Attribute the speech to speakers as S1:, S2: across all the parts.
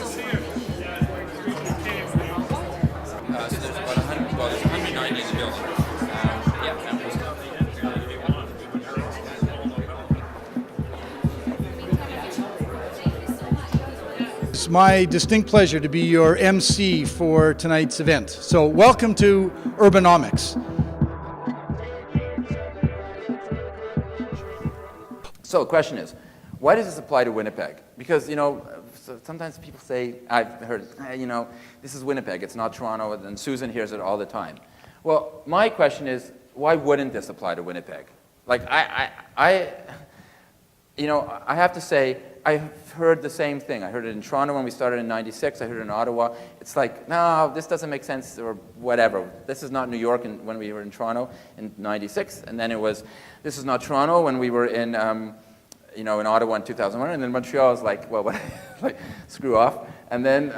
S1: So there's about 100, well, there's 190 in the building. Yeah, and
S2: It's my distinct pleasure to be your MC for tonight's event. So welcome to Urbanomics.
S1: So the question is, why does this apply to Winnipeg? Because, sometimes people say, I've heard, this is Winnipeg, it's not Toronto, and Susan hears it all the time. Well, my question is, why wouldn't this apply to Winnipeg? Like, I have to say, I've heard the same thing. I heard it in Toronto when we started in '96. I heard it in Ottawa. It's like, no, this doesn't make sense, or whatever. This is not New York when we were in Toronto in '96, and then it was, this is not Toronto when we were in, in Ottawa in 2001, and then Montreal was like, well, what? Like, screw off. And then,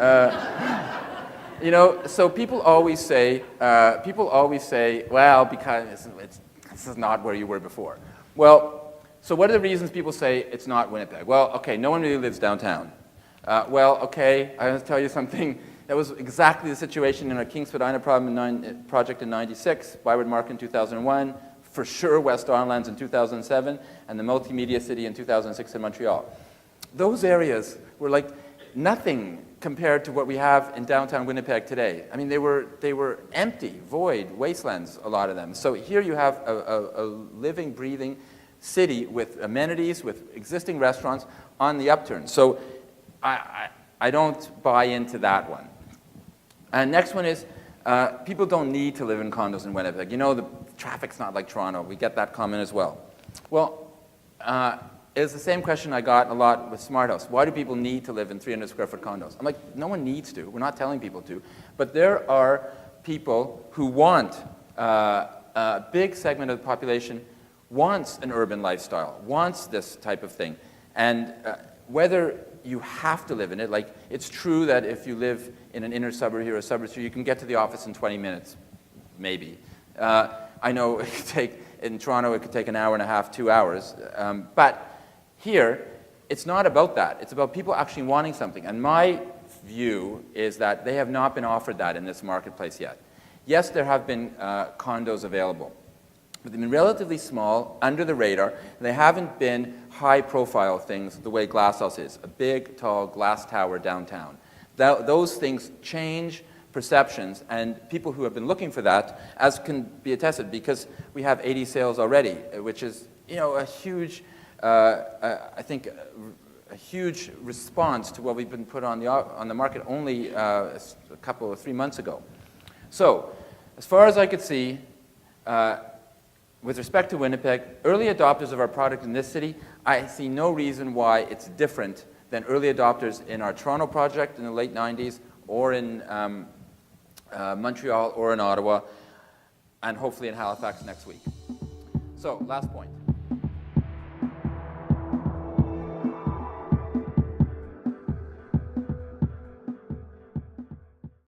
S1: so people always say, well, because this is not where you were before. Well. So what are the reasons people say it's not Winnipeg? Well, okay, no one really lives downtown. Well, okay, I have to tell you something. That was exactly the situation in our King Spadina project in '96, Byward Market in 2001, for sure West Don Lands in 2007, and the Multimedia City in 2006 in Montreal. Those areas were like nothing compared to what we have in downtown Winnipeg today. I mean, they were empty, void, wastelands, a lot of them. So here you have a living, breathing city with amenities, with existing restaurants on the upturn. So I don't buy into that one. And next one is, people don't need to live in condos in Winnipeg. The traffic's not like Toronto. We get that comment as well. Well, it's the same question I got a lot with Smart House. Why do people need to live in 300 square foot condos? I'm like, no one needs to. We're not telling people to. But there are people who want, a big segment of the population wants an urban lifestyle, wants this type of thing. And whether you have to live in it, like it's true that if you live in an inner suburb here or a suburb here, you can get to the office in 20 minutes, maybe. I know it could take, in Toronto, it could take an hour and a half, 2 hours. But here, it's not about that. It's about people actually wanting something. And my view is that they have not been offered that in this marketplace yet. Yes, there have been condos available. But they've been relatively small, under the radar. They haven't been high-profile things the way Glasshouse is, a big, tall glass tower downtown. Those things change perceptions, and people who have been looking for that, as can be attested, because we have 80 sales already, which is, a huge, I think, a huge response to what we've been put on the market only a couple or 3 months ago. So, as far as I could see, with respect to Winnipeg, early adopters of our product in this city, I see no reason why it's different than early adopters in our Toronto project in the late '90s, or in Montreal, or in Ottawa, and hopefully in Halifax next week. So, last point.